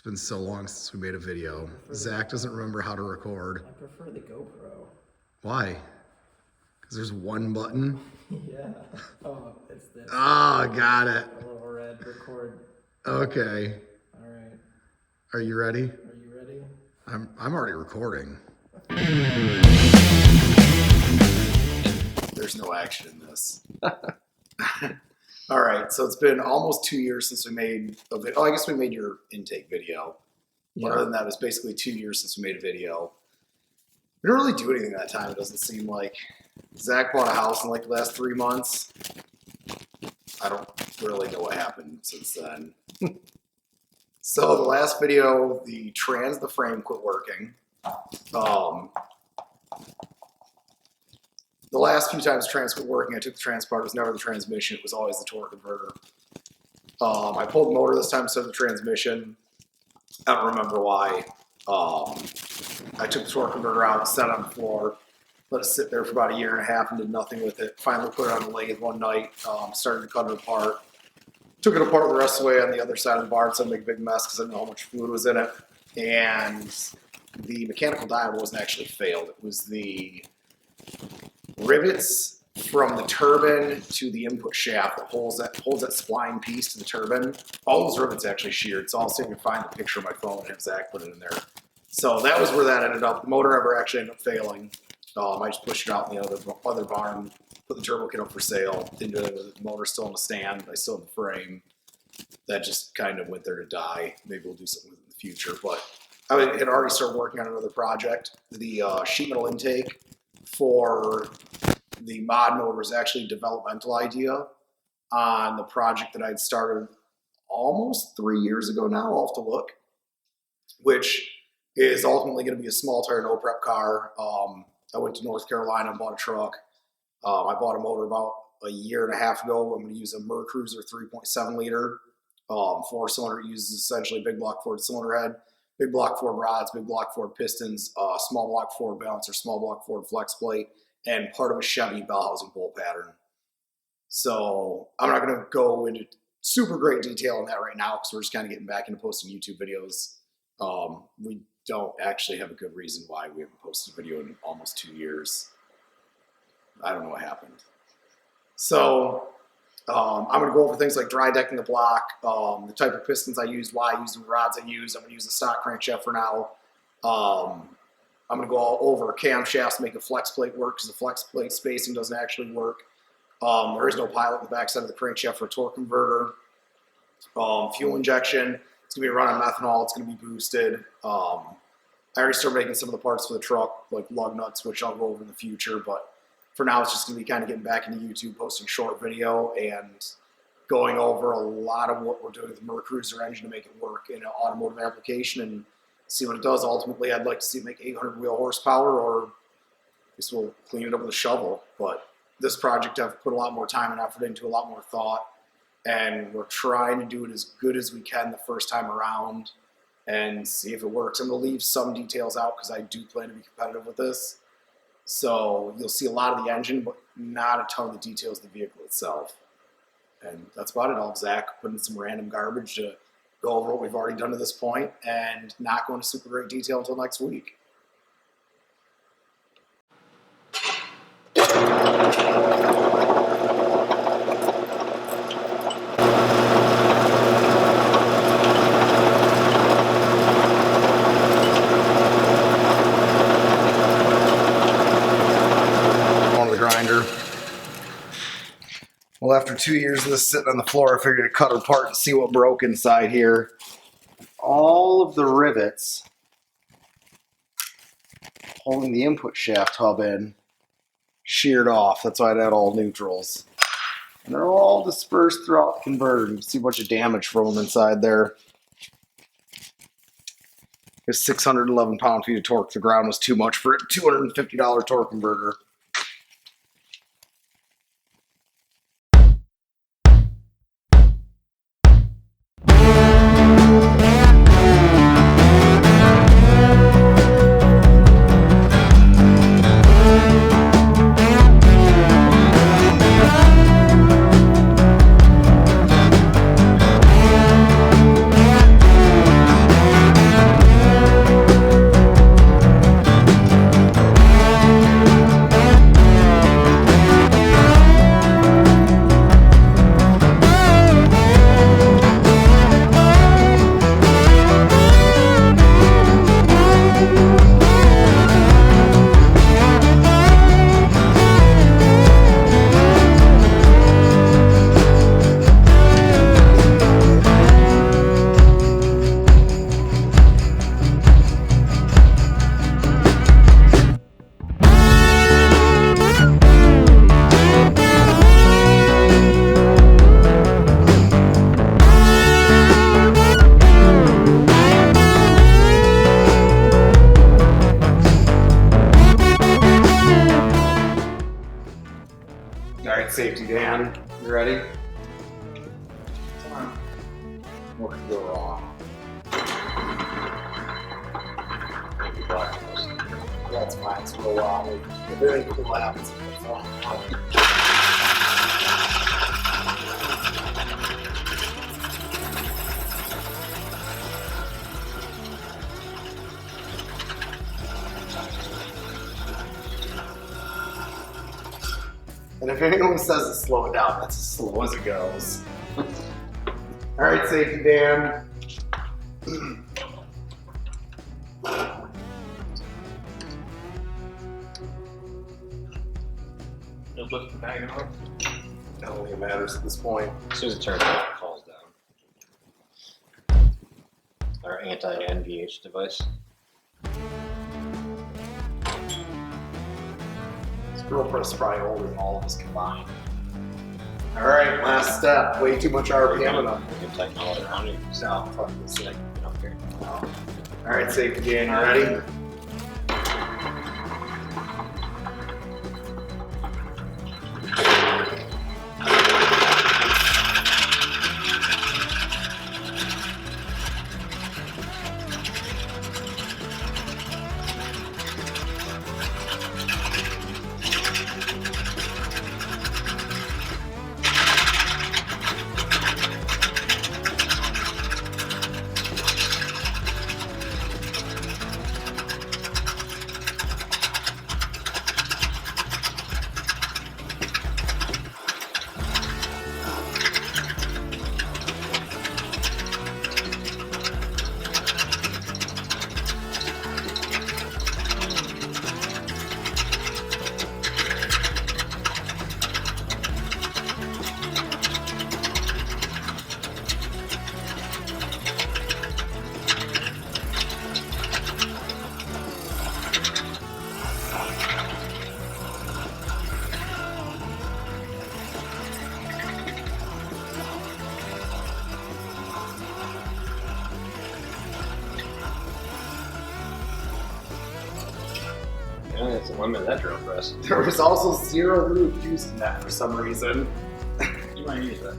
been so long since we made a video. Zach doesn't remember how to record. I prefer the GoPro. Why? Because there's one button? Yeah. Oh, it's this. Oh, got it. A little red record. Okay. All right. Are you ready? Are you ready? I'm already recording. There's no action in this. All right, so it's been almost 2 years since we made a video. Oh, I guess we made your intake video. But other than that, it's basically 2 years since we made a video. We didn't really do anything that time, it doesn't seem like. Zach bought a house in like the last 3 months. I don't really know what happened since then. So the last video, the frame quit working. The last few times the trans quit working, I took the trans apart. It was never the transmission. It was always the torque converter. I pulled the motor this time instead of the transmission. I don't remember why. I took the torque converter out, set it on the floor, let it sit there for about 1.5 years and did nothing with it. Finally put it on the lathe one night, started to cut it apart. Took it apart the rest of the way on the other side of the barn, so I made a big mess because I didn't know how much fluid was in it. And the mechanical diode wasn't actually failed. It was the rivets from the turbine to the input shaft that holds that spline piece to the turbine. All those rivets actually sheared, so I'll see if I can find the picture of my phone and have Zach put it in there. So that was where that ended up. The motor never actually ended up failing. I just pushed it out in the other barn, put the turbo kit up for sale, didn't do anything with it. The motor's still in the stand, I still have the frame. That just kind of went there to die. Maybe we'll do something with it in the future, but I had already started working on another project. The sheet metal intake for the mod motor was actually a developmental idea on the project that I'd started almost 3 years ago now. I'll have to look, which is ultimately going to be a small tire no prep car. I went to North Carolina and bought a truck. I bought a motor about 1.5 years ago. I'm going to use a Mercruiser 3.7 liter 4-cylinder. It uses essentially big block Ford cylinder head, big block Ford rods, big block Ford pistons, small block Ford balancer, small block Ford flex plate, and part of a Chevy bell housing bolt pattern. So I'm not going to go into super great detail on that right now because we're just kind of getting back into posting YouTube videos. We don't actually have a good reason why we haven't posted a video in almost 2 years. I don't know what happened. So I'm going to go over things like dry decking the block, the type of pistons I use, why I use the rods I use. I'm going to use the stock crankshaft for now. I'm going to go over camshafts to make the flex plate work because the flex plate spacing doesn't actually work. There is no pilot in the backside of the crankshaft for a torque converter. Fuel injection, it's going to be run on methanol. It's going to be boosted. I already started making some of the parts for the truck, like lug nuts, which I'll go over in the future. But for now, it's just going to be kind of getting back into YouTube, posting short video, and going over a lot of what we're doing with the Mercruiser engine to make it work in an automotive application and see what it does. Ultimately, I'd like to see it make 800 wheel horsepower, or I guess we'll clean it up with a shovel. But this project I've put a lot more time and effort into, a lot more thought, and we're trying to do it as good as we can the first time around and see if it works. I'm going to leave some details out because I do plan to be competitive with this. So you'll see a lot of the engine, but not a ton of the details of the vehicle itself. And that's about it. I'll have Zach put in some random garbage to go over what we've already done to this point and not go into super great detail until next week. Well, after 2 years of this sitting on the floor, I figured to cut it apart and see what broke inside here. All of the rivets holding the input shaft hub in sheared off. That's why I had all neutrals. And they're all dispersed throughout the converter. You can see a bunch of damage from them inside there. It's 611 pound-feet of torque. The ground was too much for a $250 torque converter. Dan, you ready? Come on. What could go wrong? That's fine. It's real wild. If anything cool happens, it's fine. And if anyone says to slow it down, that's as slow as it goes. All right, safety Dan. Just lift the bag up. I don't think it matters at this point. As soon as it turns on, it falls down. Our anti-NVH device. This drill press is probably older than all of us combined. All right, last step. Way too much RPM in them. We can tighten all around it. No, fuck this thing. Okay. All right, safety Dan, you ready? Yeah, that's the limit of that drill press. There was also zero lube used in that for some reason. You might use that.